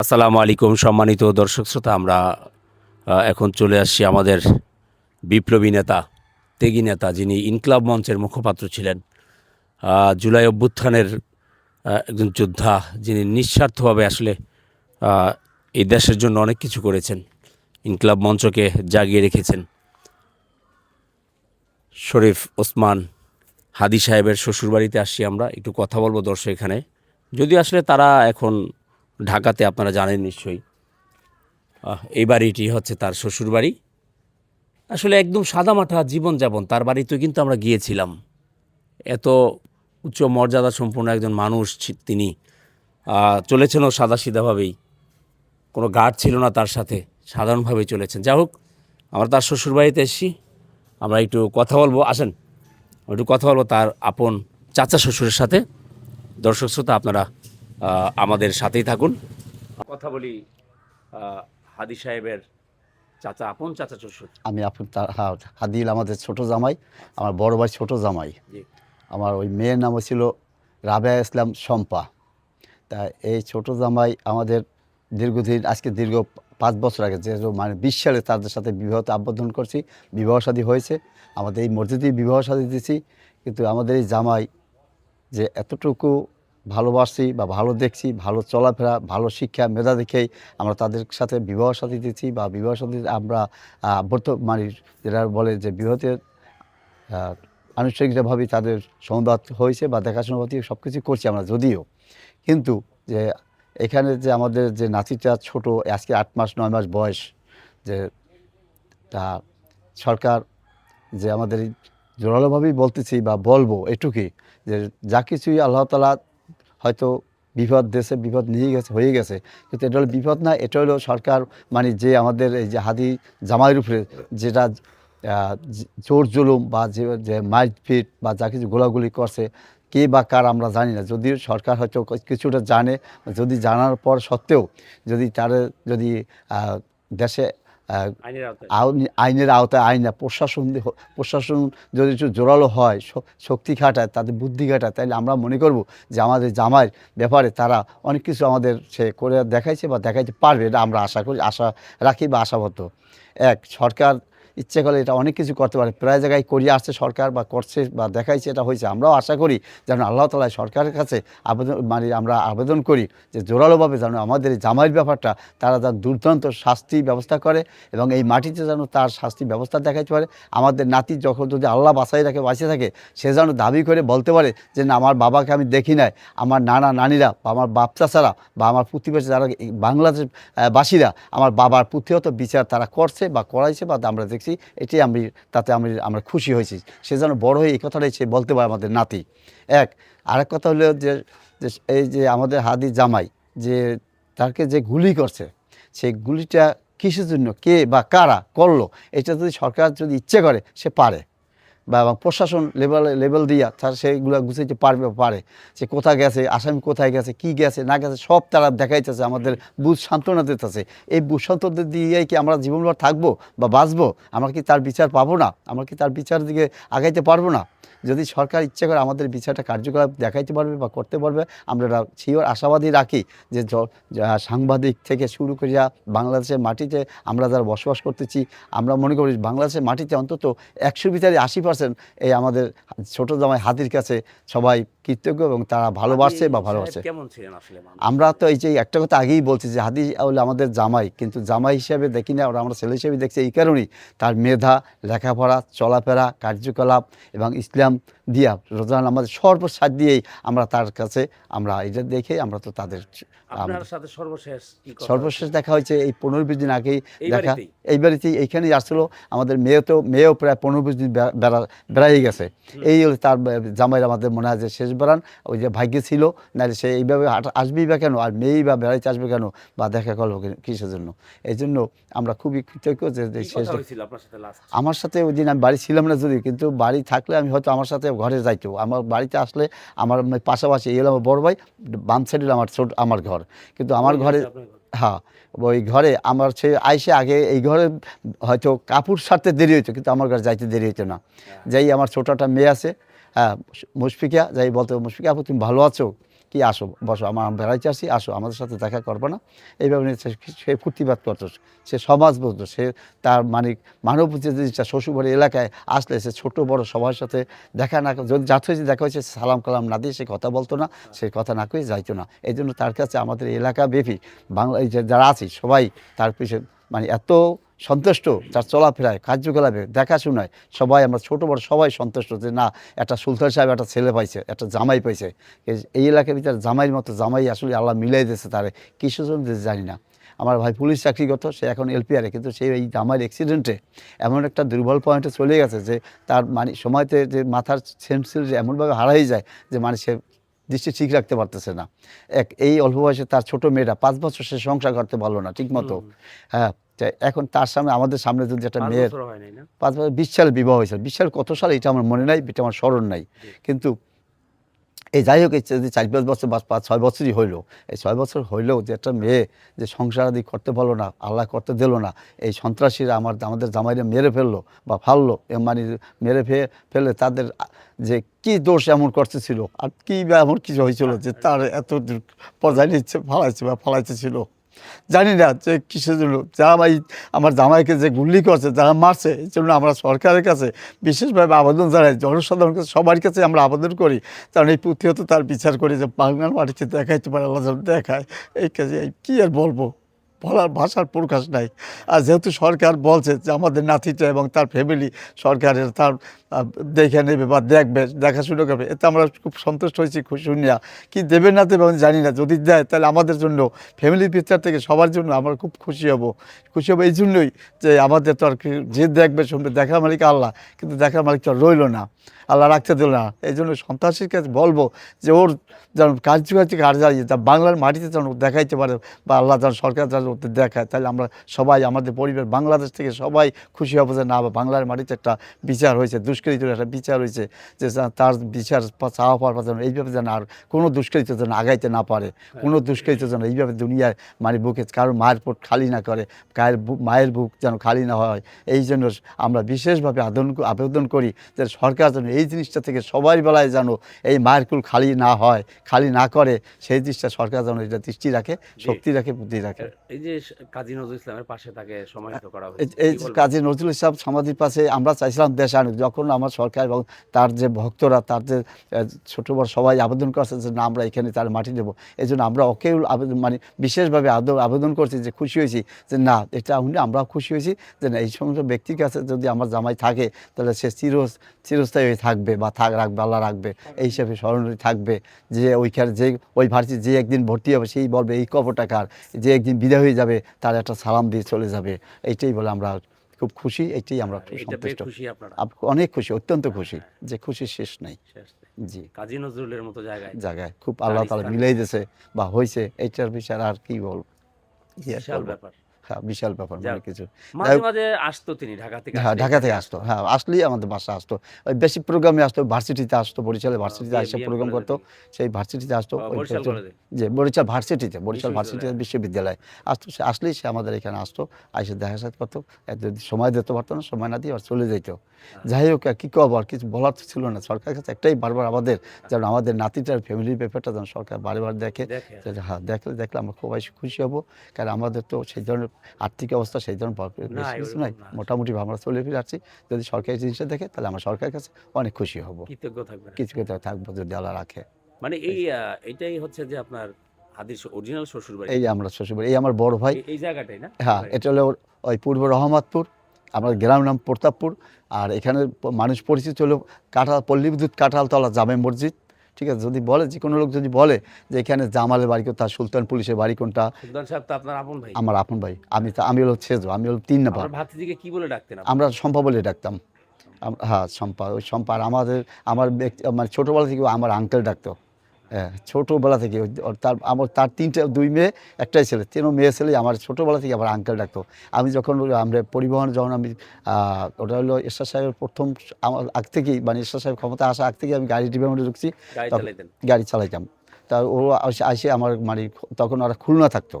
আসসালামু আলাইকুম সম্মানিত দর্শক শ্রোতা। আমরা এখন চলে আসছি আমাদের বিপ্লবী নেতা, ত্যাগী নেতা, যিনি ইনকলাব মঞ্চের মুখপাত্র ছিলেন, জুলাই অভ্যুত্থানের একজন যোদ্ধা, যিনি নিঃস্বার্থভাবে আসলে আহ, এই দেশের জন্য অনেক কিছু করেছেন, ইনকলাব মঞ্চকে জাগিয়ে রেখেছেন। শরীফ ওসমান হাদি সাহেবের শ্বশুরবাড়িতে আসছি আমরা, একটু কথা বলবো দর্শক এখানে। যদিও আসলে তারা এখন ঢাকাতে, আপনারা জানেন নিশ্চয়ই। এই বাড়িটি হচ্ছে তার শ্বশুরবাড়ি। আসলে একদম সাদামাটা জীবনযাপন, তার বাড়িতেও কিন্তু আমরা গিয়েছিলাম। এত উচ্চ মর্যাদা সম্পন্ন একজন মানুষ তিনি চলেছেনও সাদাসিধাভাবেই, কোনো গার্ড ছিল না তার সাথে, সাধারণভাবেই চলেছেন। যাই হোক, আমরা তার শ্বশুরবাড়িতে এসেছি, আমরা একটু কথা বলবো। আসেন, একটু কথা বলবো তার আপন চাচা শ্বশুরের সাথে। দর্শক শ্রোতা, আপনারা আমাদের সাথেই থাকুন, কথা বলি হাদি সাহেবের চাচা, আপন চাচা শ্বশুর। আমি আপন হ্যাঁ, হাদিল আমাদের ছোট জামাই, আমার বড় ভাই ছোট জামাই। জি। আমার ওই মেয়ের নাম ছিল রাবেয়া ইসলাম শম্পা। তা এই ছোট জামাই আমাদের দীর্ঘদিন, আজকে দীর্ঘ 5 বছর আগে, যে মানে 20 সালে তাদের সাথে বিবাহতে আবদ্ধন করছি, বিবাহ শাদী হয়েছে, আমাদের এই মসজিদেই বিবাহ শাদী দিয়েছি। কিন্তু আমাদের এই জামাই যে এতটুকু ভালোবাসি বা ভালো দেখছি, ভালো চলাফেরা, ভালো শিক্ষা মেধা দেখেই আমরা তাদের সাথে বিবাহ সাথী দিচ্ছি, বা বিবাহ সাথী আমরা আবদ্ধ, মানে যেটা বলে যে বিবাহতে আনুষ্ঠানিকভাবেই তাদের সংবাদ হয়েছে বা দেখাশোনা সব কিছু করছি আমরা। যদিও কিন্তু যে এখানে যে আমাদের যে নাতিটা ছোট, আজকে 8 মাস 9 মাস বয়স, যে তা সরকার যে আমাদের জোরালোভাবেই বলতেছি বা বলবো এটুকুই, যে যা কিছুই আল্লাহ তাআলা হয়তো বিপদ দেশে বিপদ নিয়ে গেছে, হয়ে গেছে, কিন্তু এটা হলো বিপদ না, এটা হলো সরকার, মানে যে আমাদের এই যে হাদি জামাইয়ের উপরে যেটা জোর জুলুম বা যে মারপিট বা যা কিছু গোলাগুলি করছে, কে বা কার আমরা জানি না। যদিও সরকার হয়তো কিছুটা জানে, যদি জানার পর সত্ত্বেও যদি তারা যদি দেশে আইনের আওতায় আইন না, প্রশাসন যদি একটু জোরালো হয়, শক্তি খাটায়, তাদের বুদ্ধি খাটায়, তাহলে আমরা মনে করব যে আমাদের জামাইয়ের ব্যাপারে তারা অনেক কিছু আমাদের সে করে দেখাইছে বা দেখাইতে পারবে, এটা আমরা আশা করি, আশা রাখি বা আশাবদ্ধ। সরকার ইচ্ছে করলে এটা অনেক কিছু করতে পারে, প্রায় জায়গায় করিয়ে আসছে সরকার, বা করছে বা দেখাইছে, এটা হয়েছে। আমরাও আশা করি যেন আল্লাহ তাআলা সরকারের কাছে আবেদন, মানে আমরা আবেদন করি যে জোরালোভাবে যেন আমাদের এই জামাইয়ের ব্যাপারটা তারা যেন দুর্দান্ত শাস্তি ব্যবস্থা করে, এবং এই মাটিতে যেন তার শাস্তি ব্যবস্থা দেখাইতে পারে। আমাদের নাতি যখন যদি আল্লাহ বাঁচাই রাখে, বাঁচিয়ে থাকে, সে যেন দাবি করে বলতে পারে যে না, আমার বাবাকে আমি দেখি নাই, আমার নানা নানিরা বা আমার বাপ চাচারা বা আমার প্রতিবেশী যারা বাংলাদেশ বাসীরা আমার বাবার প্রতিহত বিচার তারা করছে বা করাইছে বা আমরা দেখছি, এটি তাতে আমরা খুশি হয়েছি। সে যেন বড় হয়ে এই কথাটাই সে বলতে পারে আমাদের নাতি। আরেক কথা হলো যে যে এই যে আমাদের হাদি জামাই যে তাকে যে গুলি করছে, সেই গুলিটা কিসের জন্য, কে বা কারা করলো, এটা যদি সরকার যদি ইচ্ছে করে সে পারে, বা এবং প্রশাসন লেভেল দিয়া তারা সেইগুলো গুছাইতে পারে সে কোথায় গেছে, আসামি কোথায় গেছে, কি গেছে না গেছে, সব তারা দেখাইতেছে, আমাদের বুঝ সান্ত্বনা দিতেছে। এই বুঝ সান্ত্বনা দিয়েই কি আমরা জীবনভর থাকবো বা বাঁচবো? আমরা কি তার বিচার পাবো না? আমরা কি তার বিচার দিকে আগাইতে পারবো না? যদি সরকার ইচ্ছে করে আমাদের বিচারটা কার্যকলাপ দেখাইতে পারবে বা করতে পারবে, আমরা শিওর আশাবাদী রাখি যে সাংবাদিক থেকে শুরু করিয়া বাংলাদেশের মাটিতে আমরা যারা বসবাস করতেছি, আমরা মনে করি বাংলাদেশের মাটিতে অন্তত 100 ভিতরে 80% এই আমাদের ছোট জামাই হাদির কাছে সবাই কৃতজ্ঞ, এবং তারা ভালোবাসছে বা ভালোবাসে। কেমন ছিলেন আসলে? আমরা তো এই যে একটা কথা আগেই বলছি যে হাদি হলো আমাদের জামাই, কিন্তু জামাই হিসেবে দেখি না, ওরা আমরা ছেলে হিসেবে দেখছি। এই কারণেই তার মেধা, লেখাপড়া, চলাফেরা, কার্যকলাপ এবং ইসলাম দিয়া রোজান আমাদের সর্বসাদ দিয়েই আমরা তার কাছে, আমরা এটা দেখে আমরা তো তাদের আপনার সাথে সর্বশেষ দেখা হয়েছে এই 15-20 দিন আগেই দেখা, বাড়িতেই? এই বাড়িতেই এইখানেই আসছিলো। আমাদের মেয়েও প্রায় 15-20 দিন বেড়াই গেছে। এই হলো তার জামাইয়ের আমাদের মনে হয় যে শেষ বেড়ান, ওই যে ভাগ্যে ছিল, নাহলে সে এইভাবে আসবেই বা কেন, আর মেয়েই বা বেড়াইতে আসবে কেন বা দেখা করলো কিসের জন্য? এই জন্য আমরা খুবই কৃতজ্ঞ যে শেষ। আমার সাথে ওই দিন আমি বাড়ি ছিলাম না যদিও, কিন্তু বাড়ি থাকলে আমি হয়তো আমার সাথে ঘরে যাইতো। আমার বাড়িতে আসলে আমার পাশাপাশি এই হলো আমার বড় ভাই, বাম সাইডে আমার ঘর, কিন্তু আমার ঘরে, হ্যাঁ, ওই ঘরে আমার সে আইসে আগে এই ঘরে হয়তো কাপড় ছাড়তে দেরি হইতো, কিন্তু আমার ঘরে যাইতে দেরি হইতো না। যাই আমার ছোট একটা মেয়ে আছে, হ্যাঁ, মুশফিকা, যাই বলতো, মুশফিকা আপু তুমি ভালো আছো? কি আসো বসো, আমার বেড়াইতে আসি, আসো আমাদের সাথে দেখা করবো না, এইভাবে নিয়ে সে প্রতিবাদ করতো, সে সমাজ বলতো, সে তার মানে মানব যে জিনিসটা শ্বশুরবাড়ি এলাকায় আসলে সে ছোট বড় সবার সাথে দেখা না যদি যার হয়েছে দেখা হয়েছে সালাম কালাম না দিয়ে সে কথা বলতো না, সে কথা না কয়ে যাইতো না। এই জন্য তার কাছে আমাদের এলাকা ব্যাপী বাংলা এই যে যারা আছি সবাই তার পিছনে মানে এত সন্তুষ্ট, তার চলাফেরায় কার্যকলাপে দেখাশোনায় সবাই আমরা ছোটো বড় সবাই সন্তুষ্ট যে না একটা সুলতান সাহেব একটা ছেলে পাইছে, একটা জামাই পাইছে। এই এলাকার ভিতরে জামাইয়ের মতো জামাই আসলে আল্লাহ মিলাই দিয়েছে তারে, কিসের জন্য জানি না। আমার ভাই পুলিশ চাকরি করতো, সে এখন এলপিআরে, কিন্তু সেই এই জামাইয়ের অ্যাক্সিডেন্টে এমন একটা দুর্বল পয়েন্টে চলে গেছে যে তার মানে সময়তে যে মাথার সেন্সিল এমনভাবে হারাই যায় যে মানে সে দৃষ্টি ঠিক রাখতে পারতেছে না। এই অল্প বয়সে তার ছোট মেয়েটা 5 বছর সে সংসার করতে পারলো না ঠিক মতো। হ্যাঁ, এখন তার সামনে আমাদের সামনে যদি একটা মেয়ের 5 বছর 20 সালে বিবাহ হয়েছে, 20 সাল কত সালে এটা আমার মনে নাই, এটা আমার স্মরণ নাই, কিন্তু এই যাই হোক এই যে 4-5 বছর বা 5-6 বছরই হইলো, এই 6 বছর হইলেও যে একটা মেয়ে যে সংসার আদি করতে পারলো না, আল্লাহ করতে দিল না, এই সন্ত্রাসীরা আমাদের জামাইরা মেরে ফেললো বা ফাললো, মানে মেরে ফেলে তাদের যে কি দোষ এমন করতেছিল আর কি বা এমন কিছু হয়েছিল যে তার এত পর্যায়ে নিচ্ছে ফালাইছে বা ফালাইতেছিল জানি না যে কিসের জন্য। জামাই আমার জামাইকে যে গুলি করছে, যারা মারছে, এই জন্য আমরা সরকারের কাছে বিশেষভাবে আবেদন জানাই, জনসাধারণের কাছে সবার কাছে আমরা আবেদন করি, কারণ এই প্রতিহত তার বিচার করি যে বাংলার মাটিতে দেখাইতে পারে, আল্লাহ যেন দেখায়। এই কাজে কী আর বলবো, বলার ভাষার প্রকাশ নাই। আর যেহেতু সরকার বলছে যে আমাদের নাতিটা এবং তার ফ্যামিলি সরকারের তার দেখে নেবে বা দেখবে, দেখাশুনো করবে, এতে আমরা খুব সন্তুষ্ট হয়েছি, খুশি শুনিয়া। কি দেবে না দেবে আমি জানি না, যদি দেয় তাহলে আমাদের জন্য ফ্যামিলির পিকচার থেকে সবার জন্য আমরা খুব খুশি হব এই জন্যই যে আমাদের তো আর কি যে দেখবে শুনবে, দেখার মালিক আল্লাহ, কিন্তু দেখার মালিক তো আর রইল না, আল্লাহ রাখতে দিল না। এই জন্য সন্ত্রাসীর কাছে বলবো যে ওর যেন কার্যকারী কাজ দাঁড়িয়ে তা বাংলার মাটিতে যেন দেখাইতে পারে বা আল্লাহ যেন সরকার যেন দেখায়, তাহলে আমরা সবাই আমাদের পরিবার বাংলাদেশ থেকে সবাই খুশি হবো যে না বাংলার মাটিতে একটা বিচার হয়েছে, দুষ্কৃতির একটা বিচার হয়েছে, যে তার বিচার চাওয়া পাওয়ার যেন এইভাবে যেন আর কোনো দুষ্কৃত যেন আগাইতে না পারে, কোনো দুষ্কৃত যেন এইভাবে দুনিয়ায় মানে বুকে কারোর মায়ের পেট খালি না করে, মায়ের বুক যেন খালি না হয়। এই জন্য আমরা বিশেষভাবে আবেদন করি যে সরকার যেন এই জিনিসটা থেকে সবার বেলায় যেন এই মায়ের কুল খালি না হয়, খালি না করে, সেই জিনিসটা সরকার যেন এটা দৃষ্টি রাখে, শক্তি রাখে, বুদ্ধি রাখে। এই যে কাজী নজরুল ইসলামের পাশে তাকে সমাহিত করা এই কাজী নজরুল ইসলাম সমাধির পাশে আমরা চাইছিলাম দেশ আনুক, যখন আমার সরকার এবং তার যে ভক্তরা, তার যে ছোট বড় সবাই আবেদন করছে যে না আমরা এখানে তার মাটি দেবো, এই জন্য আমরা ওকেও আবেদন মানে বিশেষভাবে আবেদন করছি, যে খুশি হয়েছি যে না এটা আমরাও খুশি হয়েছি যে না এই সমস্ত ব্যক্তির কাছে যদি আমার জামাই থাকে তাহলে সে চিরস্থায়ী হয়ে থাকবে বা রাখবে, আল্লাহ রাখবে, এই হিসাবে স্মরণীয় থাকবে। যে ওইখানে যে ওই ভার্সিটি যে একদিন ভর্তি হবে সেই বলবে এই কবরটা কার, যে একদিন বিদায় হয়ে যাবে তার একটা সালাম দিয়ে চলে যাবে, এইটাই বলে আমরা খুব খুশি, এইটাই আমরা সন্তুষ্ট, অনেক খুশি, অত্যন্ত খুশি, যে খুশি শেষ নাই। জি, কাজী নজরুলের মতো জায়গায় খুব আল্লাহ তাআলা মিলাই দিয়েছে বা হয়েছে, এইটার বিষয় আর কি বলবো, বিশাল ব্যাপার। হ্যাঁ বিশাল ব্যাপার, অনেক কিছু। মাঝে মাঝে আসতো তিনি ঢাকা থেকে, হ্যাঁ ঢাকা থেকে আসতো, হ্যাঁ আসলেই আমাদের বাসা আসতো, ওই বেশি প্রোগ্রামে আসতো, ভার্সিটিতে আসতো, বরিশালে ভার্সিটিতে এসে প্রোগ্রাম করতো, সেই ভার্সিটিতে আসতো, যে বরিশাল ভার্সিটিতে বিশ্ববিদ্যালয় আসতো, সে আসলেই সে আমাদের এখানে আসতো, এসে দেখা সাক্ষাৎ করতো, যদি সময় দিতে পারতো না, সময় না দিয়ে আর চলে যেত। যাই হোক আর কী করবো, আর কিছু বলার তো ছিল না, সরকারের কাছে একটাই বারবার আমাদের যেন আমাদের নাতিটার ফ্যামিলির ব্যাপারটা যেন সরকার বারবার দেখে, হ্যাঁ দেখলে আমরা খুব খুশি হব, কারণ আমাদের তো সেই ধরনের আর্থিক অবস্থা সেই ধরনের বেশি কিছু নাই, মোটামুটি আমরা চলে ফিরে আসছি। যদি সরকারি জিনিসটা দেখে তাহলে আমরা সরকারের কাছে অনেক খুশি হব, কৃতজ্ঞ থাকবো যদি আল্লাহ রাখে। মানে এইটাই হচ্ছে যে আপনার হাদির অরিজিনাল শ্বশুরবাড়ি, এই আমরা শ্বশুরবাড়ি, এই আমার বড় ভাই, এই জায়গাটাই না? হ্যাঁ এটা হলো ওই পূর্ব রহমতপুর, আমার গ্রামের নাম প্রতাপপুর, আর এখানে মানুষ পরিচিত হলো পল্লী বিদ্যুৎ কাঁঠালতলা জামে মসজিদ। ঠিক আছে, যদি বলে যে কোনো লোক যদি বলে যে এখানে জামালের বাড়ি কোনটা, সুলতান পুলিশের বাড়ি কোনটা, সুলতান সাহেব তো আপনার আপন ভাই? আমার আপন ভাই, আমি হলো ছেজো, আমি হলো 3 নাম্বার। ভাতিজিকে কি বলে ডাকতেন? আমরা শম্পা বলে ডাকতাম। হ্যাঁ শম্পা, ওই শম্পা। আর আমার মানে ছোটোবেলা থেকে আমার আঙ্কেল ডাকতো, হ্যাঁ ছোটোবেলা থেকে। তার 2 মেয়ে 1 ছেলে, 3 মেয়ে ছেলে, আমার ছোটোবেলা থেকে আমার আঙ্কেল ডাকতো। আমি যখন আমরা পরিবহন যখন আমি ওটা হলো এরশাদ সাহেবের প্রথম আমার আগ থেকেই, মানে এরশাদ সাহেব ক্ষমতা আসা আগ থেকে আমি গাড়ি ডিপার্টমেন্টে ঢুকছি, গাড়ি চালাইতাম। তা ও আসে আমার মানে তখন ওরা খুলনা থাকতো,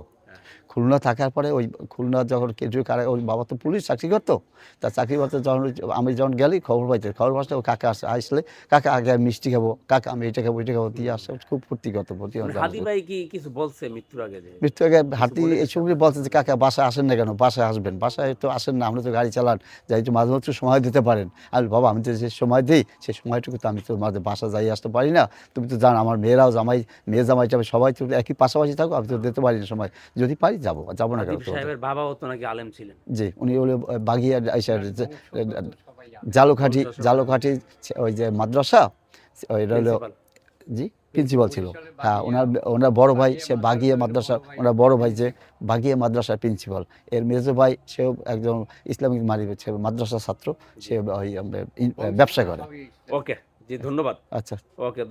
খুলনা থাকার পরে ওই খুলনা যখন কেন্দ্রীয় কারা, ওই বাবা তো পুলিশ চাকরি করতো, তার চাকরি করতে যখন আমি যখন গেলি খবর পাইতে, খবর পাইতে ও কাকা আসলে কাকা আগে মিষ্টি খাবো, কাকা আমি এটা খাবো ওইটা খাবো দিয়ে আসে, খুব ফুর্তি করতো প্রতি মানে হাদি ভাই কি কিছু বলছে মৃত্যুর আগে যে মৃত্যু আগে হাতি এই সঙ্গে বলছে যে কাকা বাসায় আসেন না কেন, বাসায় আসবেন, বাসায় তো আসেন না, আমরা তো গাড়ি চালান, যাই একটু মাঝে মাঝে সময় দিতে পারেন। আর বাবা আমি তো যে সময় দিই সেই সময়টুকু তো আমি তো মাঝে বাসা যাই আসতে পারি না, তুমি তো জানো আমার মেয়েরাও জামাই, মেয়ে জামাই টামাই সবাই তো একই পাশাপাশি থাকো, আমি তো দিতে পারি না সময়, যদি পারি যাবো, যাবো না কেন হাদি সাহেবের বাবাও তো নাকি আলেম ছিলেন। জি উনি হলো বাগিয়া জালুকাঠি ওই যে মাদ্রাসা, ওইটা হলো Principal। জি প্রিন্সিপাল ছিল। হ্যাঁ ওনার বড় ভাই সে বাগিয়া মাদ্রাসা, ওনার বড় ভাই যে বাগিয়া মাদ্রাসার প্রিন্সিপাল, এর মেজো ভাই সেও একজন ইসলামিক মাদ্রাসার ছাত্র, সে ওই ব্যবসা করে। ওকে, জি ধন্যবাদ। আচ্ছা। ওকে।